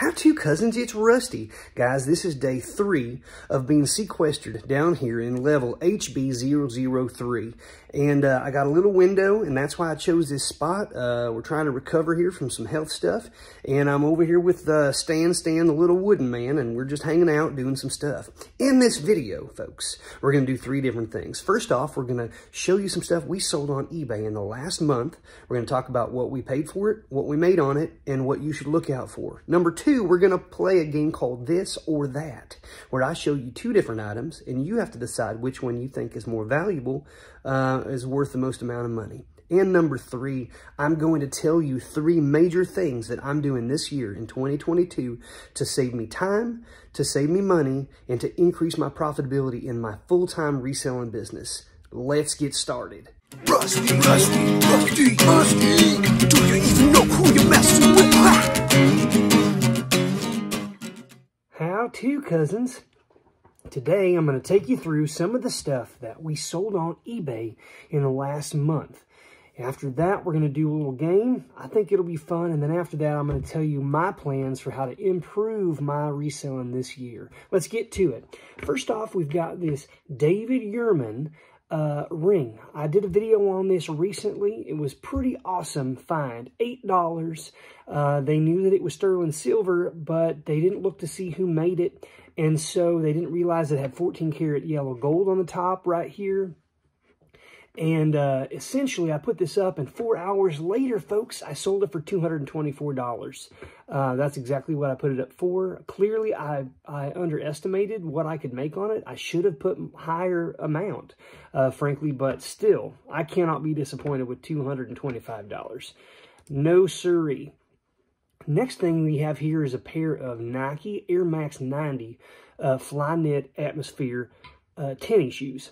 How to, cousins? It's Rusty. Guys, this is day 3 of being sequestered down here in level HB003. And I got a little window, and that's why I chose this spot. We're trying to recover here from some health stuff. And I'm over here with Stan, the little wooden man, and we're just hanging out doing some stuff. In this video, folks, we're going to do 3 different things. First off, we're going to show you some stuff we sold on eBay in the last month. We're going to talk about what we paid for it, what we made on it, and what you should look out for. Number 2, we're going to play a game called This or That, where I show you 2 different items, and you have to decide which one you think is more valuable, is worth the most amount of money. And number 3, I'm going to tell you 3 major things that I'm doing this year in 2022 to save me time, to save me money, and to increase my profitability in my full-time reselling business. Let's get started. Rusty, do you even know who you're messing with? How to, cousins? Today, I'm going to take you through some of the stuff that we sold on eBay in the last month. After that, we're going to do a little game. I think it'll be fun. And then after that, I'm going to tell you my plans for how to improve my reselling this year. Let's get to it. First off, we've got this David Yurman ring. I did a video on this recently. It was pretty awesome find. $8. They knew that it was sterling silver, but they didn't look to see who made it. And so they didn't realize it had 14 karat yellow gold on the top right here. And essentially, I put this up, and 4 hours later, folks, I sold it for $224. That's exactly what I put it up for. Clearly, I underestimated what I could make on it. I should have put higher amount, frankly, but still, I cannot be disappointed with $225. No siree. Next thing we have here is a pair of Nike Air Max 90 Flyknit Atmosphere tennis shoes.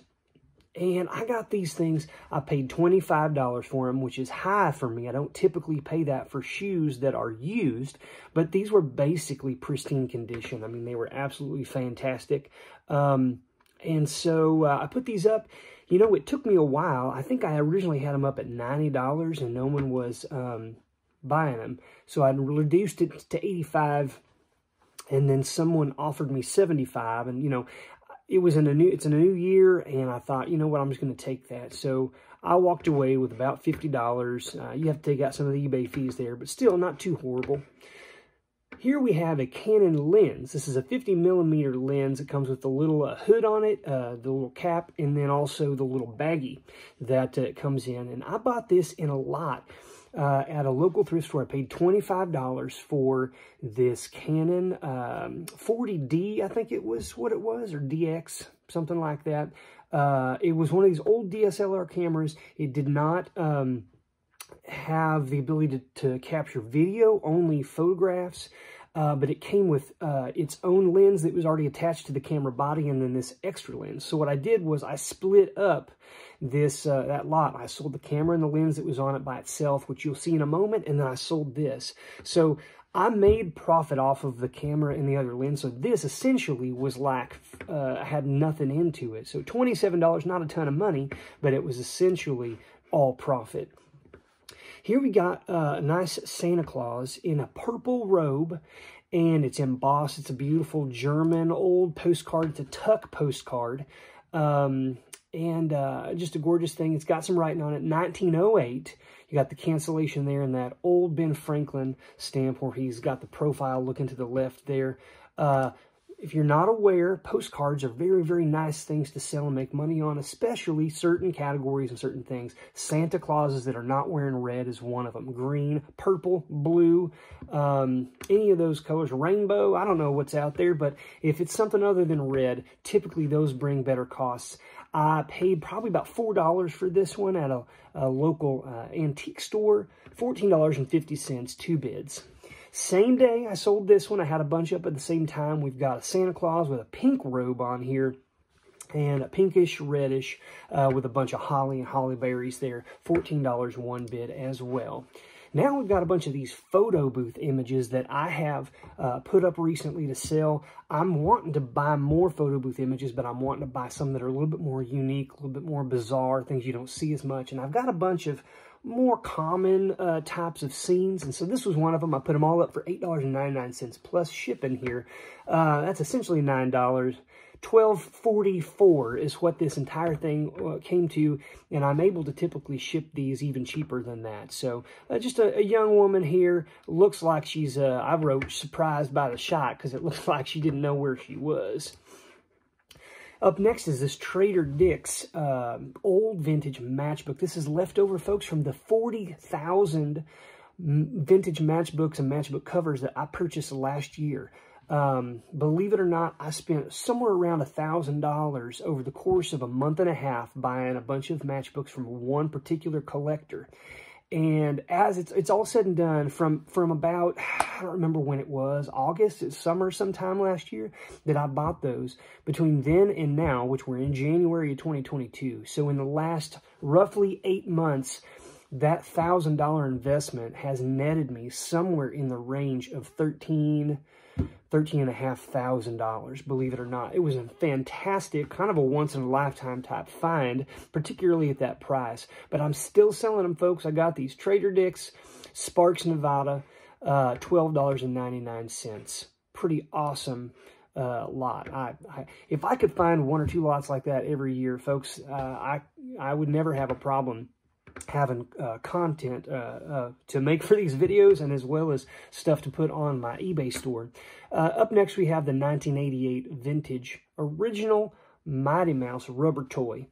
And I got these things, I paid $25 for them, which is high for me. I don't typically pay that for shoes that are used, but these were basically pristine condition. I mean, they were absolutely fantastic. And so I put these up. You know, it took me a while. I think I originally had them up at $90 and no one was buying them. So I reduced it to $85, and then someone offered me $75, and you know, it's in a new year, and I thought, you know what, I'm just going to take that. So I walked away with about $50. You have to take out some of the eBay fees there, but still not too horrible. Here we have a Canon Lens. This is a 50mm lens. It comes with the little hood on it, the little cap, and then also the little baggie that comes in. And I bought this in a lot. At a local thrift store. I paid $25 for this Canon 40D, I think it was what it was, or DX, something like that. It was one of these old DSLR cameras. It did not have the ability to capture video, only photographs. But it came with its own lens that was already attached to the camera body, and then this extra lens. So what I did was I split up this that lot. I sold the camera and the lens that was on it by itself, which you'll see in a moment, and then I sold this. So I made profit off of the camera and the other lens. So this essentially was like had nothing into it. So $27, not a ton of money, but it was essentially all profit. Here we got a nice Santa Claus in a purple robe, and it's embossed. It's a beautiful German old postcard. It's a tuck postcard, and just a gorgeous thing. It's got some writing on it, 1908. You got the cancellation there and that old Ben Franklin stamp where he's got the profile looking to the left there. If you're not aware, postcards are very, very nice things to sell and make money on, especially certain categories and certain things. Santa Clauses that are not wearing red is one of them. Green, purple, blue, any of those colors. Rainbow, I don't know what's out there, but if it's something other than red, typically those bring better costs. I paid probably about $4 for this one at a local antique store. $14.50, 2 bids. Same day I sold this one. I had a bunch up at the same time. We've got a Santa Claus with a pink robe on here and a pinkish reddish with a bunch of holly and holly berries there. $14 1 bid as well. Now we've got a bunch of these photo booth images that I have put up recently to sell. I'm wanting to buy more photo booth images, but I'm wanting to buy some that are a little bit more unique, a little bit more bizarre, things you don't see as much. And I've got a bunch of more common types of scenes. And so this was one of them. I put them all up for $8.99 plus shipping here. That's essentially $9. $12.44 is what this entire thing came to, and I'm able to typically ship these even cheaper than that. So just a young woman here, looks like she's, I wrote surprised by the shot because it looks like she didn't know where she was. Up next is this Trader Dick's old vintage matchbook. This is leftover, folks, from the 40,000 vintage matchbooks and matchbook covers that I purchased last year. Believe it or not, I spent somewhere around $1,000 over the course of a month and a half buying a bunch of matchbooks from one particular collector. And as it's all said and done, from about, I don't remember when it was, August, it's summer sometime last year, that I bought those. Between then and now, which we're in January of 2022. So in the last roughly 8 months, that $1,000 investment has netted me somewhere in the range of $13,500, believe it or not. It was a fantastic, kind of a once-in-a-lifetime type find, particularly at that price. But I'm still selling them, folks. I got these Trader Dick's, Sparks, Nevada, $12.99. Pretty awesome lot. If I could find 1 or 2 lots like that every year, folks, I would never have a problem having content to make for these videos, and as well as stuff to put on my eBay store. Up next, we have the 1988 vintage original Mighty Mouse rubber toy.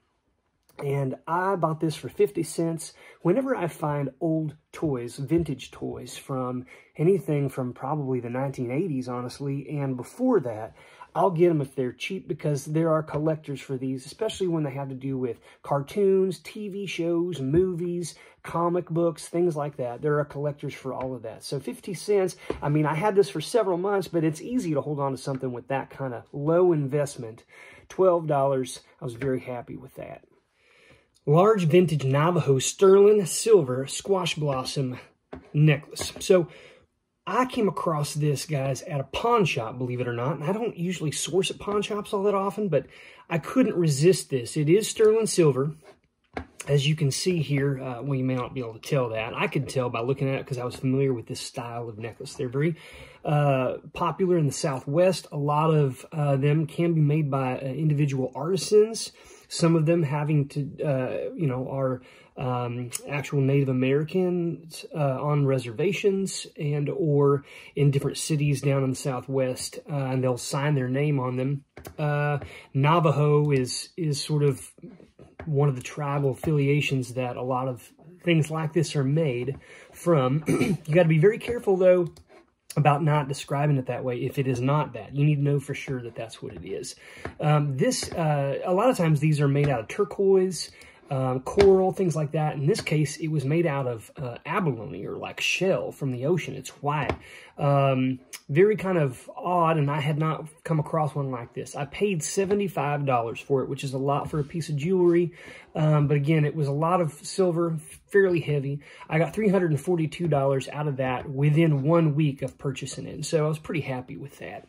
And I bought this for 50 cents. Whenever I find old toys, vintage toys from anything from probably the 1980s, honestly, and before that, I'll get them if they're cheap, because there are collectors for these, especially when they have to do with cartoons, TV shows, movies, comic books, things like that. There are collectors for all of that. So 50 cents, I mean, I had this for several months, but it's easy to hold on to something with that kind of low investment. $12, I was very happy with that. Large vintage Navajo sterling silver squash blossom necklace. So I came across this, guys, at a pawn shop, believe it or not. And I don't usually source at pawn shops all that often, but I couldn't resist this. It is sterling silver. As you can see here, well, you may not be able to tell that. I could tell by looking at it because I was familiar with this style of necklace. They're very popular in the Southwest. A lot of them can be made by individual artisans. Some of them having to, you know, are actual Native Americans on reservations and or in different cities down in the Southwest, and they'll sign their name on them. Navajo is sort of one of the tribal affiliations that a lot of things like this are made from. You got to be very careful, though, about not describing it that way if it is not that. You need to know for sure that that's what it is. A lot of times these are made out of turquoise, coral, things like that. In this case, it was made out of abalone, or like shell from the ocean. It's white. Very kind of odd, and I had not come across one like this. I paid $75 for it, which is a lot for a piece of jewelry. But again, it was a lot of silver, fairly heavy. I got $342 out of that within 1 week of purchasing it. And so I was pretty happy with that.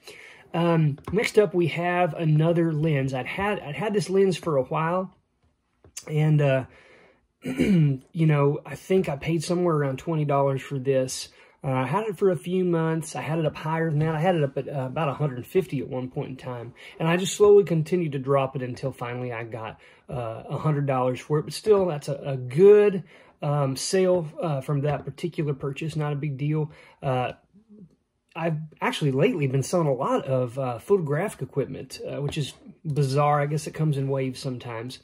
Next up, we have another lens. I'd had this lens for a while. And, you know, I think I paid somewhere around $20 for this. I had it for a few months. I had it up higher than that. I had it up at about 150 at one point in time. And I just slowly continued to drop it until finally I got $100 for it. But still, that's a good sale from that particular purchase. Not a big deal. I've actually lately been selling a lot of photographic equipment, which is bizarre. I guess it comes in waves sometimes.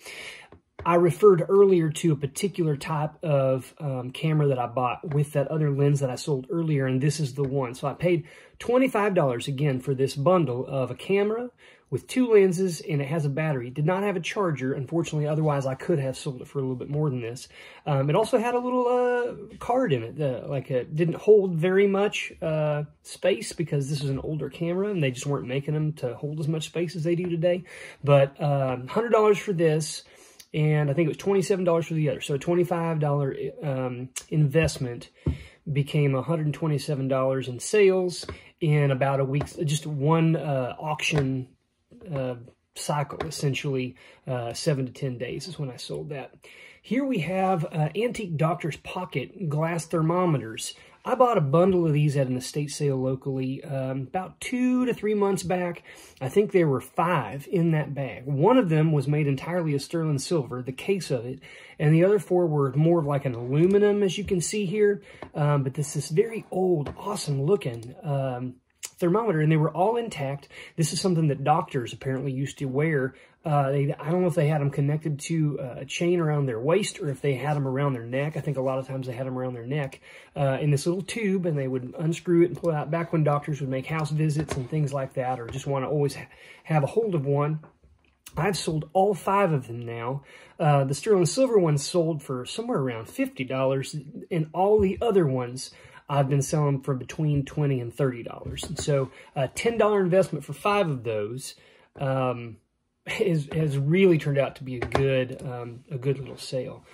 I referred earlier to a particular type of camera that I bought with that other lens that I sold earlier, and this is the one. So I paid $25 again for this bundle of a camera with 2 lenses, and it has a battery. It did not have a charger, unfortunately. Otherwise, I could have sold it for a little bit more than this. It also had a little card in it. It didn't hold very much space because this is an older camera, and they just weren't making them to hold as much space as they do today. But $100 for this. And I think it was $27 for the other. So a $25 investment became $127 in sales in about a week. Just one auction cycle, essentially. 7 to 10 days is when I sold that. Here we have Antique Doctor's Pocket glass thermometers. I bought a bundle of these at an estate sale locally about 2 to 3 months back. I think there were 5 in that bag. One of them was made entirely of sterling silver, the case of it, and the other 4 were more of like an aluminum, as you can see here. But this is very old, awesome looking thermometer, and they were all intact. This is something that doctors apparently used to wear. I don't know if they had them connected to a chain around their waist or if they had them around their neck. I think a lot of times they had them around their neck in this little tube, and they would unscrew it and pull it out back when doctors would make house visits and things like that, or just want to always have a hold of one. I've sold all 5 of them now. The sterling silver one sold for somewhere around $50, and all the other ones I've been selling for between $20 and $30. And so a $10 investment for 5 of those has really turned out to be a good little sale.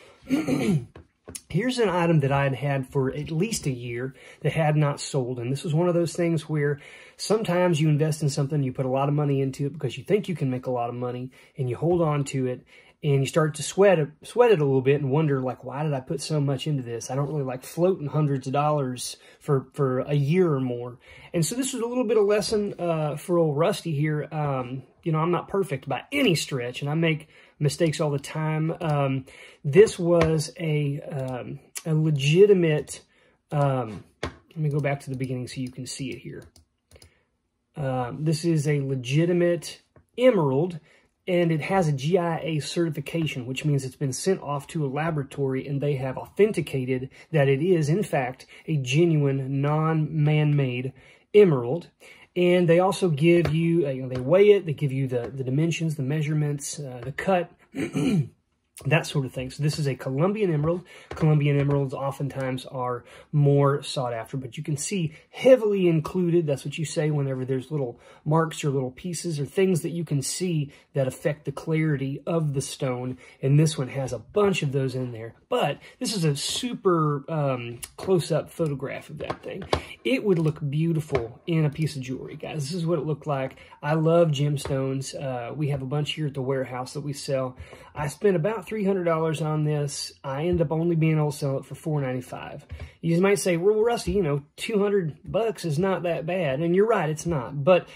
Here's an item that I had had for at least a year that had not sold. And this was one of those things where sometimes you invest in something, you put a lot of money into it because you think you can make a lot of money, and you hold on to it, and you start to sweat it a little bit and wonder, like, why did I put so much into this? I don't really like floating hundreds of dollars for a year or more. And so this was a little bit of lesson for old Rusty here. You know, I'm not perfect by any stretch, and I make mistakes all the time. This was a legitimate, let me go back to the beginning so you can see it here. This is a legitimate emerald, and it has a GIA certification, which means it's been sent off to a laboratory, and they have authenticated that it is, in fact, a genuine, non-man-made emerald. And they also give you, they weigh it, they give you the dimensions, the measurements, the cut, that sort of thing. So this is a Colombian emerald. Colombian emeralds oftentimes are more sought after, but you can see heavily included. That's what you say whenever there's little marks or little pieces or things that you can see that affect the clarity of the stone. And this one has a bunch of those in there. But this is a super close-up photograph of that thing. It would look beautiful in a piece of jewelry, guys. This is what it looked like. I love gemstones. We have a bunch here at the warehouse that we sell. I spent about $300 on this. I end up only being able to sell it for $4.95. You might say, well, Rusty, you know, $200 is not that bad. And you're right, it's not. But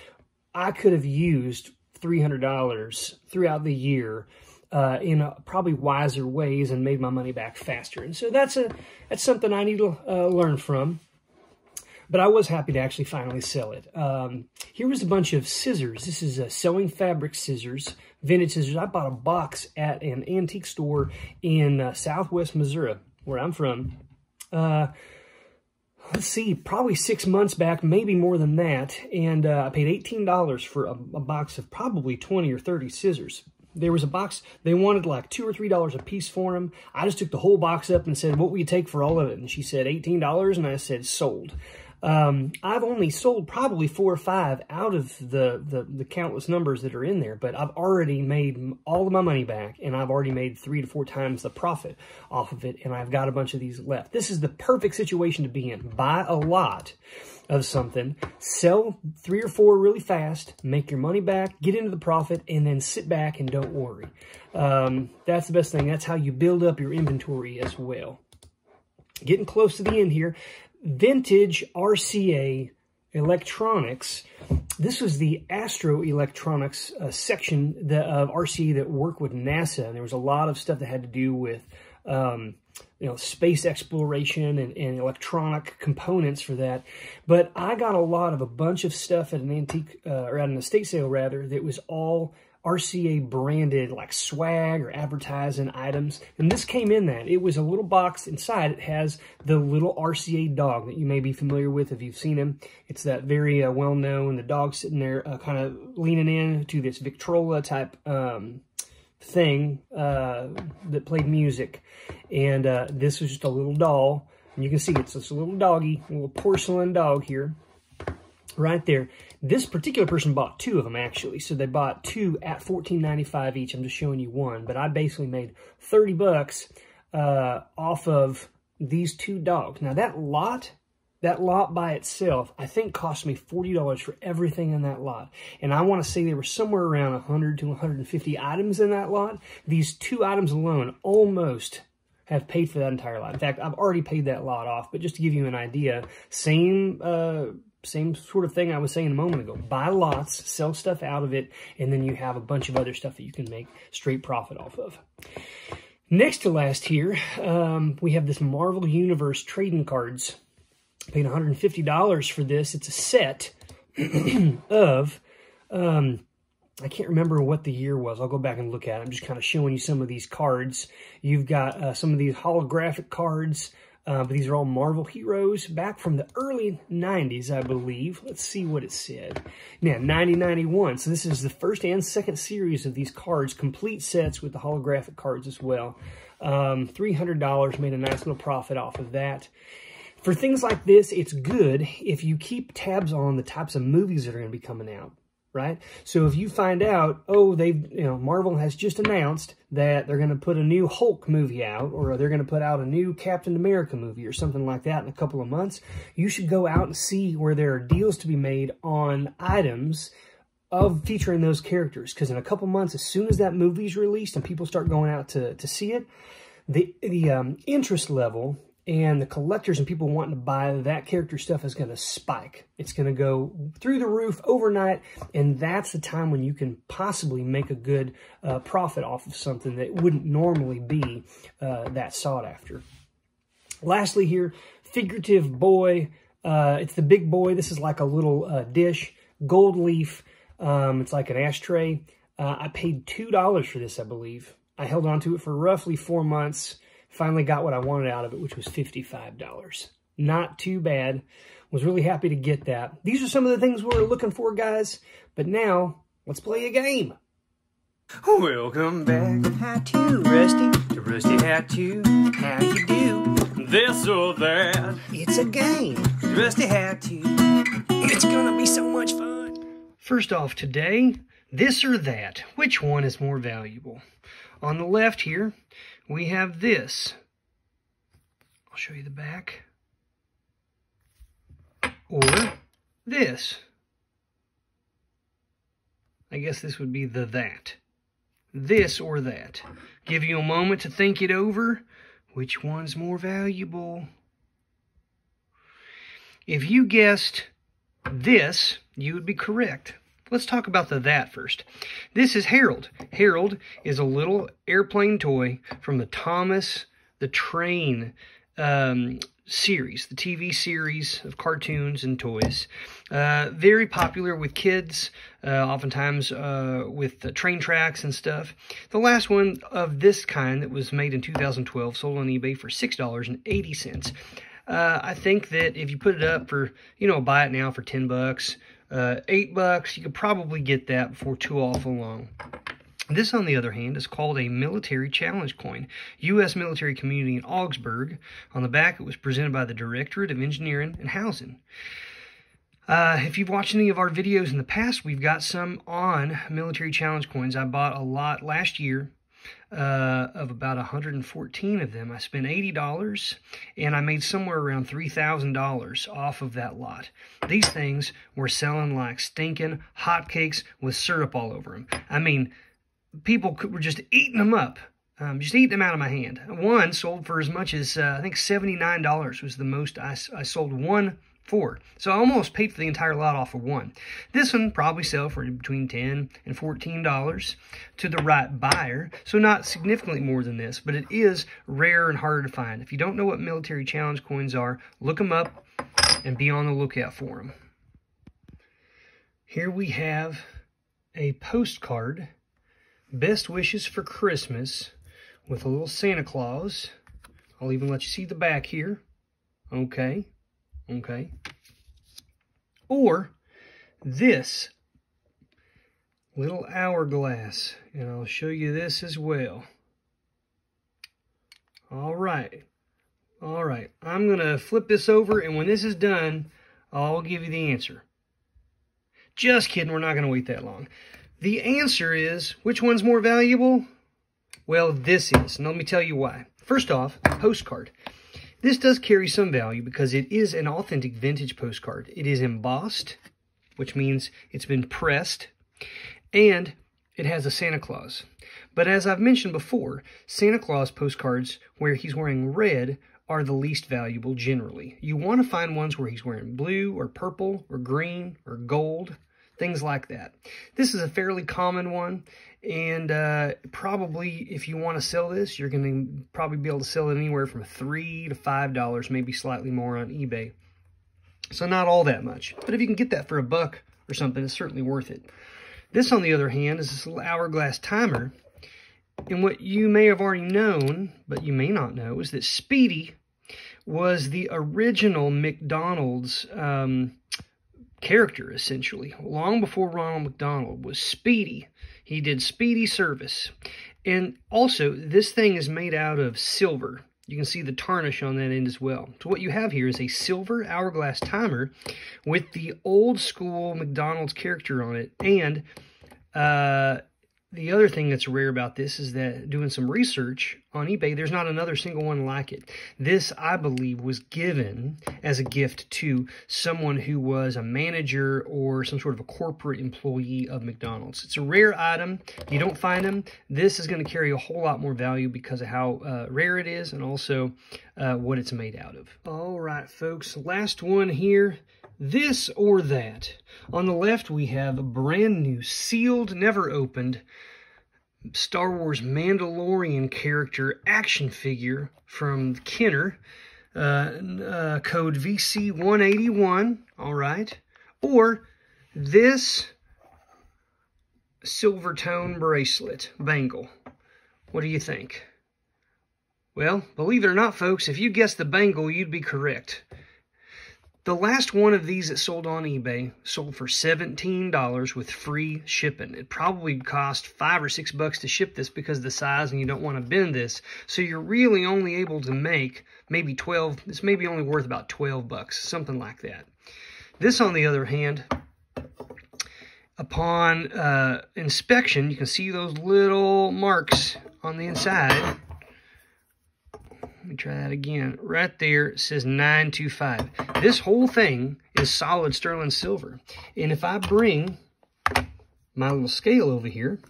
I could have used $300 throughout the year in probably wiser ways and made my money back faster. And so that's something I need to learn from. But I was happy to actually finally sell it. Here was a bunch of scissors. This is sewing fabric scissors, vintage scissors. I bought a box at an antique store in southwest Missouri, where I'm from. Let's see, probably 6 months back, maybe more than that. And I paid $18 for a box of probably 20 or 30 scissors. There was a box, they wanted like $2 or $3 a piece for them. I just took the whole box up and said, what will you take for all of it? And she said $18, and I said, sold. I've only sold probably 4 or 5 out of the countless numbers that are in there, but I've already made all of my money back, and I've already made 3 to 4 times the profit off of it, and I've got a bunch of these left. This is the perfect situation to be in. Buy a lot of something, sell 3 or 4 really fast, make your money back, get into the profit, and then sit back and don't worry. That's the best thing. That's how you build up your inventory as well. Getting close to the end here. Vintage Rca Electronics. This was the Astro Electronics section of RCA that worked with NASA. And there was a lot of stuff that had to do with space exploration and electronic components for that. But I got a bunch of stuff at an antique, or at an estate sale rather, that was all RCA branded, like swag or advertising items. And this came in that. It was a little box inside. It has the little RCA dog that you may be familiar with if you've seen him. It's that very well-known, the dog sitting there kind of leaning in to this Victrola type thing that played music. And this was just a little doll. And you can see it's just a little doggy, a little porcelain dog here. Right there. This particular person bought 2 of them, actually. So they bought 2 at $14.95 each. I'm just showing you one. But I basically made $30 off of these 2 dogs. Now, that lot by itself, I think cost me $40 for everything in that lot. And I want to say there were somewhere around 100 to 150 items in that lot. These 2 items alone almost have paid for that entire lot. In fact, I've already paid that lot off, but just to give you an idea, same sort of thing I was saying a moment ago. Buy lots, sell stuff out of it, and then you have a bunch of other stuff that you can make straight profit off of. Next to last here, we have this Marvel Universe trading cards. Paid $150 for this. It's a set of, I can't remember what the year was. I'll go back and look at it. I'm just kind of showing you some of these cards. You've got some of these holographic cards, but these are all Marvel heroes back from the early 90s, I believe. Let's see what it said. Now, 9091. So this is the first and second series of these cards, complete sets with the holographic cards as well. $300, made a nice little profit off of that. For things like this, it's good if you keep tabs on the types of movies that are going to be coming out, right? So if you find out, oh, Marvel has just announced that they're going to put a new Hulk movie out, or they're going to put out a new Captain America movie or something like that in a couple of months, you should go out and see where there are deals to be made on items of featuring those characters. Because in a couple months, as soon as that movie's released and people start going out to see it, the interest level and the collectors and people wanting to buy that character stuff is going to spike. It's going to go through the roof overnight, and that's the time when you can possibly make a good profit off of something that wouldn't normally be that sought after. Lastly here, figurative boy. It's the big boy. This is like a little dish, gold leaf. It's like an ashtray. I paid $2 for this, I believe. I held on to it for roughly 4 months. Finally got what I wanted out of it, which was $55. Not too bad. Was really happy to get that. These are some of the things we were looking for, guys. But now, let's play a game. Welcome back. How to Rusty. To Rusty How To. How you do? This or that. It's a game. Rusty How To. It's gonna be so much fun. First off today, this or that. Which one is more valuable? On the left here, we have this. I'll show you the back. Or this. I guess this would be the that. This or that. Give you a moment to think it over. Which one's more valuable? If you guessed this, you would be correct. Let's talk about the that first. This is Harold. Harold is a little airplane toy from the Thomas the Train series, the TV series of cartoons and toys. Very popular with kids, oftentimes with train tracks and stuff. The last one of this kind that was made in 2012 sold on eBay for $6.80. I think that if you put it up for, buy it now for 10 bucks, $8, you could probably get that before too awful long. This, on the other hand, is called a military challenge coin. U.S. military community in Augsburg. On the back, it was presented by the Directorate of Engineering and Housing. If you've watched any of our videos in the past, we've got some on military challenge coins. I bought a lot last year of about 114 of them. I spent $80, and I made somewhere around $3,000 off of that lot. These things were selling like stinking hotcakes with syrup all over them. I mean, people were just eating them up, just eating them out of my hand. One sold for as much as, I think $79 was the most I sold one for. So I almost paid for the entire lot off of one. This one probably sell for between $10 and $14 to the right buyer. So not significantly more than this, but it is rare and harder to find. If you don't know what military challenge coins are, look them up and be on the lookout for them. Here we have a postcard, Best Wishes for Christmas, with a little Santa Claus. I'll even let you see the back here. Okay. Or this little hourglass, and I'll show you this as well. All right. I'm going to flip this over, and when this is done, I'll give you the answer. Just kidding, we're not going to wait that long. The answer is, which one's more valuable? Well, this is, and let me tell you why. First off, postcard. This does carry some value because it is an authentic vintage postcard. It is embossed, which means it's been pressed, and it has a Santa Claus. But as I've mentioned before, Santa Claus postcards where he's wearing red are the least valuable generally. You want to find ones where he's wearing blue or purple or green or gold, things like that. This is a fairly common one, and probably if you want to sell this, you're going to probably be able to sell it anywhere from $3 to $5, maybe slightly more on eBay. So not all that much. But if you can get that for $1 or something, it's certainly worth it. This, on the other hand, is this little Hourglass Timer. And what you may have already known, but you may not know, is that Speedy was the original McDonald's character, essentially. Long before Ronald McDonald was Speedy. He did Speedy service. And also, this thing is made out of silver. You can see the tarnish on that end as well. So what you have here is a silver Hourglass Timer with the old school McDonald's character on it. And the other thing that's rare about this is that doing some research on eBay, there's not another single one like it. This, I believe, was given as a gift to someone who was a manager or some sort of a corporate employee of McDonald's. It's a rare item. You don't find them. This is going to carry a whole lot more value because of how rare it is and also what it's made out of. All right, folks, last one here. This or that. On the left, we have a brand new, sealed, never opened Star Wars Mandalorian character action figure from Kenner, code VC181, all right? Or this silver tone bracelet, bangle. What do you think? Well, believe it or not, folks, if you guessed the bangle, you'd be correct. The last one of these that sold on eBay sold for $17 with free shipping. It probably cost $5 or $6 to ship this because of the size and you don't want to bend this. So you're really only able to make maybe 12, it's maybe only worth about $12, something like that. This, on the other hand, upon inspection, you can see those little marks on the inside. Let me try that again. Right there, it says 925. This whole thing is solid sterling silver. And if I bring my little scale over here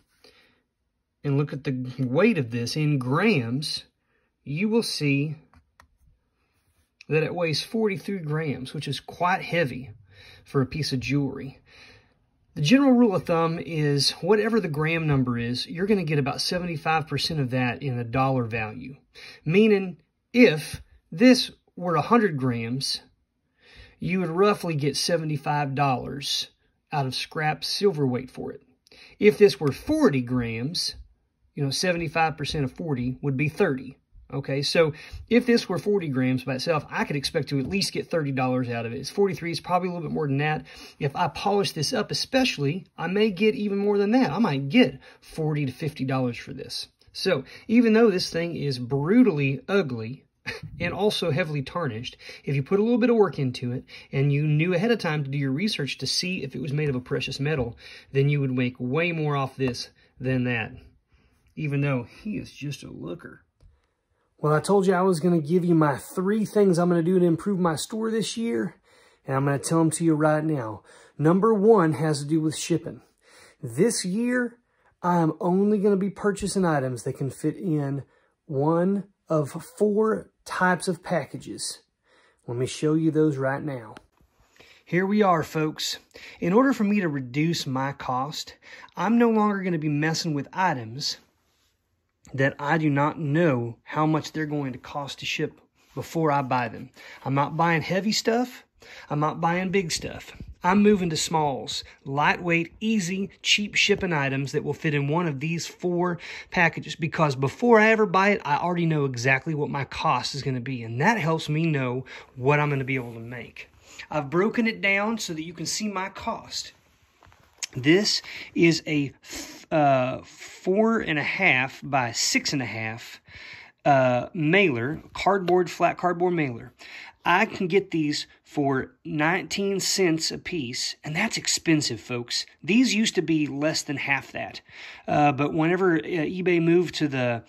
and look at the weight of this in grams, you will see that it weighs 43 grams, which is quite heavy for a piece of jewelry. The general rule of thumb is whatever the gram number is, you're going to get about 75% of that in a dollar value. Meaning, if this were 100 grams, you would roughly get $75 out of scrap silver weight for it. If this were 40 grams, 75% of 40 would be 30. Okay, so if this were 40 grams by itself, I could expect to at least get $30 out of it. It's 43, it's probably a little bit more than that. If I polish this up especially, I may get even more than that. I might get $40 to $50 for this. So even though this thing is brutally ugly and also heavily tarnished, if you put a little bit of work into it and you knew ahead of time to do your research to see if it was made of a precious metal, then you would make way more off this than that, even though he is just a looker. Well, I told you I was going to give you my 3 things I'm going to do to improve my store this year, and I'm going to tell them to you right now. Number 1 has to do with shipping. This year, I am only going to be purchasing items that can fit in one of 4 types of packages. Let me show you those right now. Here we are, folks. In order for me to reduce my cost, I'm no longer going to be messing with items that I do not know how much they're going to cost to ship before I buy them. I'm not buying heavy stuff. I'm not buying big stuff. I'm moving to smalls, lightweight, easy, cheap shipping items that will fit in one of these 4 packages, because before I ever buy it, I already know exactly what my cost is going to be, and that helps me know what I'm going to be able to make. I've broken it down so that you can see my cost. This is a 4.5 by 6.5 mailer, flat cardboard mailer. I can get these for 19 cents a piece, and that's expensive, folks. These used to be less than half that. But whenever eBay moved to the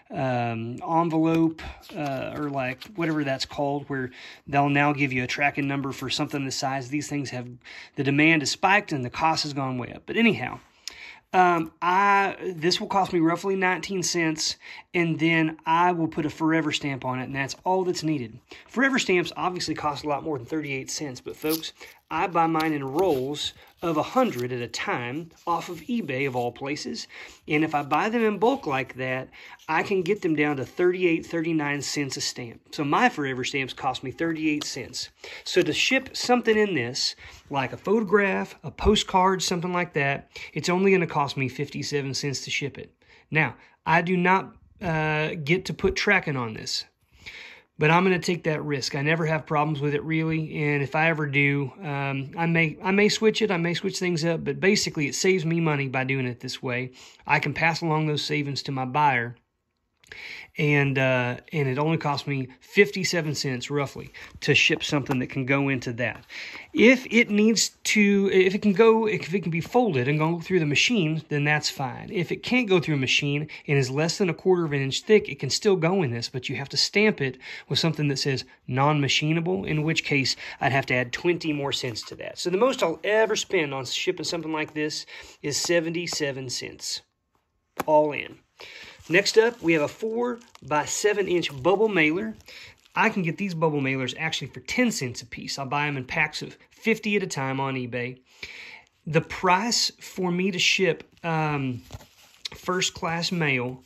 envelope, or like whatever that's called, where they'll now give you a tracking number for something this size, these things have, the demand has spiked and the cost has gone way up. But anyhow, This will cost me roughly 19 cents, and then I will put a forever stamp on it, and that's all that's needed. Forever stamps obviously cost a lot more than 38 cents, but folks, I buy mine in rolls of 100 at a time off of eBay of all places, and if I buy them in bulk like that, I can get them down to 38, 39 cents a stamp. So my forever stamps cost me 38 cents. So to ship something in this, like a photograph, a postcard, something like that, it's only going to cost me 57 cents to ship it. Now, I do not get to put tracking on this, but I'm going to take that risk. I never have problems with it really, and if I ever do, I may switch it. I may switch things up, but basically it saves me money by doing it this way. I can pass along those savings to my buyer, and it only cost me 57 cents roughly to ship something that can go into that. If it can be folded and go through the machine, then that's fine. If it can't go through a machine and is less than 1/4 of an inch thick, it can still go in this, but you have to stamp it with something that says non-machinable, in which case I'd have to add 20 more cents to that. So the most I'll ever spend on shipping something like this is 77 cents, all in. Next up, we have a 4 by 7 inch bubble mailer. I can get these bubble mailers actually for 10 cents a piece. I'll buy them in packs of 50 at a time on eBay. The price for me to ship first class mail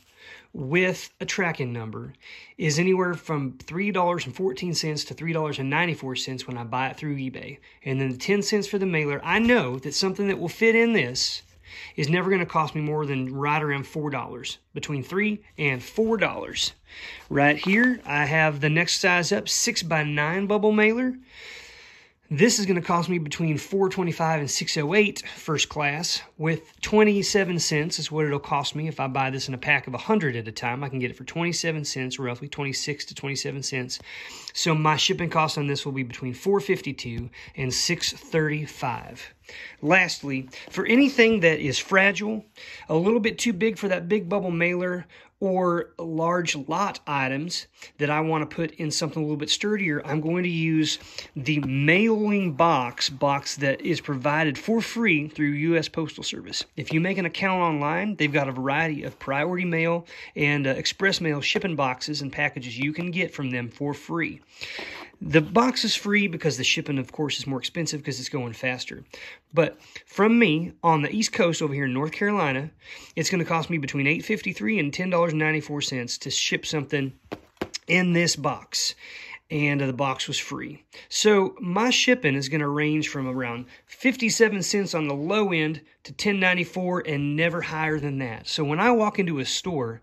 with a tracking number is anywhere from $3.14 to $3.94 when I buy it through eBay. And then the 10 cents for the mailer, I know that something that will fit in this is never going to cost me more than right around $4, between $3 and $4. Right here, I have the next size up, 6 by 9 bubble mailer. This is going to cost me between $4.25 and $6.08 first class, with 27 cents is what it'll cost me if I buy this in a pack of 100 at a time. I can get it for 27 cents, roughly 26 to 27 cents. So my shipping cost on this will be between $4.52 and $6.35. Lastly, for anything that is fragile, a little bit too big for that big bubble mailer, or large lot items that I want to put in something a little bit sturdier, I'm going to use the mailing box that is provided for free through U.S. Postal Service. If you make an account online, they've got a variety of priority mail and express mail shipping boxes and packages you can get from them for free. The box is free because the shipping, of course, is more expensive because it's going faster. But from me, on the East Coast over here in North Carolina, it's going to cost me between $8.53 and $10.94 to ship something in this box. And the box was free. So my shipping is going to range from around 57 cents on the low end to $10.94 and never higher than that. So when I walk into a store,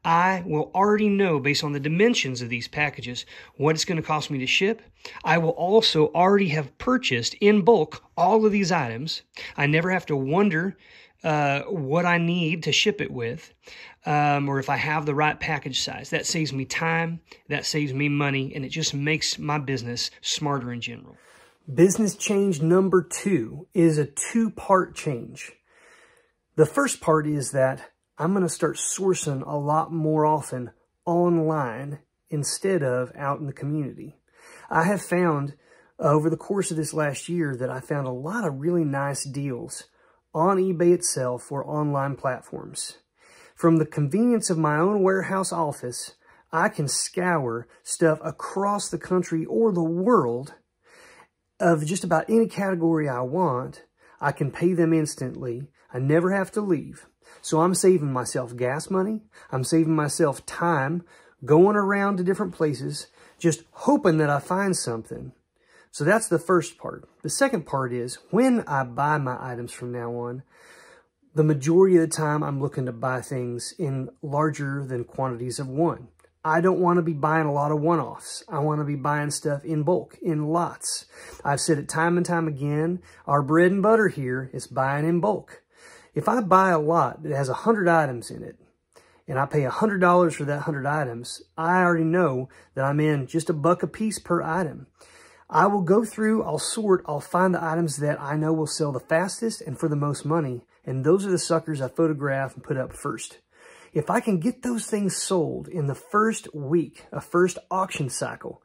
I will already know, based on the dimensions of these packages, what it's going to cost me to ship. I will also already have purchased in bulk all of these items. I never have to wonder what I need to ship it with, or if I have the right package size. That saves me time, that saves me money, and it just makes my business smarter in general. Business change number 2 is a 2-part change. The first part is that I'm going to start sourcing a lot more often online instead of out in the community. I have found over the course of this last year that I found a lot of really nice deals on eBay itself or online platforms. From the convenience of my own warehouse office, I can scour stuff across the country or the world of just about any category I want. I can pay them instantly. I never have to leave. So I'm saving myself gas money. I'm saving myself time going around to different places, just hoping that I find something. So that's the first part. The second part is when I buy my items from now on, the majority of the time I'm looking to buy things in larger than quantities of one. I don't want to be buying a lot of one-offs. I want to be buying stuff in bulk, in lots. I've said it time and time again, our bread and butter here is buying in bulk. If I buy a lot that has 100 items in it, and I pay $100 for that 100 items, I already know that I'm in just $1 a piece per item. I will go through, I'll sort, I'll find the items that I know will sell the fastest and for the most money, and those are the suckers I photograph and put up first. If I can get those things sold in the first week, a first auction cycle,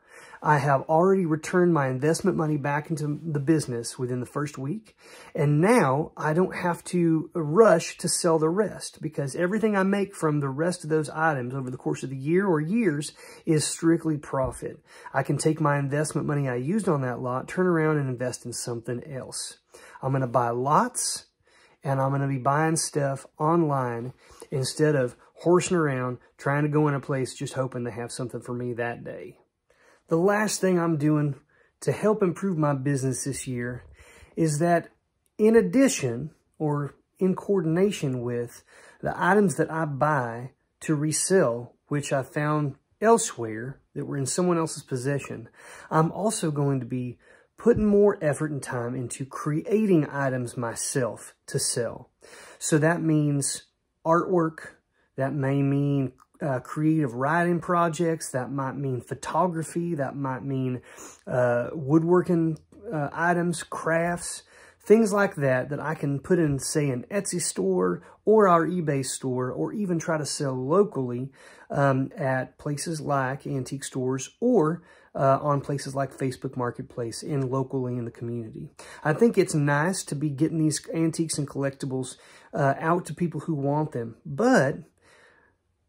I have already returned my investment money back into the business within the first week. And now I don't have to rush to sell the rest, because everything I make from the rest of those items over the course of the year or years is strictly profit. I can take my investment money I used on that lot, turn around and invest in something else. I'm going to buy lots, and I'm going to be buying stuff online instead of horsing around trying to go in a place just hoping to have something for me that day. The last thing I'm doing to help improve my business this year is that in addition, or in coordination with, the items that I buy to resell, which I found elsewhere that were in someone else's possession, I'm also going to be putting more effort and time into creating items myself to sell. So that means artwork, that may mean creative writing projects, that might mean photography, that might mean woodworking items, crafts, things like that, that I can put in, say, an Etsy store or our eBay store, or even try to sell locally at places like antique stores, or on places like Facebook Marketplace and locally in the community. I think it's nice to be getting these antiques and collectibles out to people who want them, but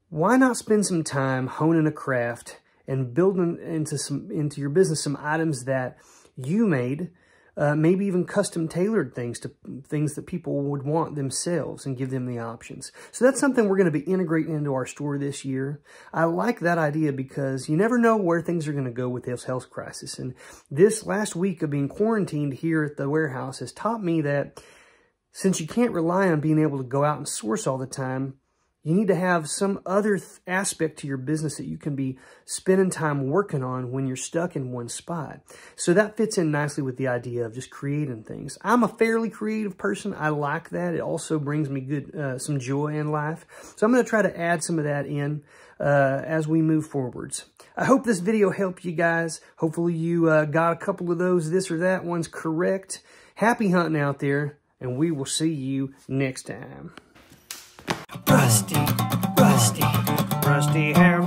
why not spend some time honing a craft and building into your business some items that you made, maybe even custom tailored things to things that people would want themselves, and give them the options. So that's something we're going to be integrating into our store this year. I like that idea because you never know where things are going to go with this health crisis. And this last week of being quarantined here at the warehouse has taught me that since you can't rely on being able to go out and source all the time, you need to have some other aspect to your business that you can be spending time working on when you're stuck in one spot. So that fits in nicely with the idea of just creating things. I'm a fairly creative person. I like that. It also brings me some joy in life. So I'm going to try to add some of that in as we move forwards. I hope this video helped you guys. Hopefully you got a couple of those this or that ones correct. Happy hunting out there, and we will see you next time. Rusty hair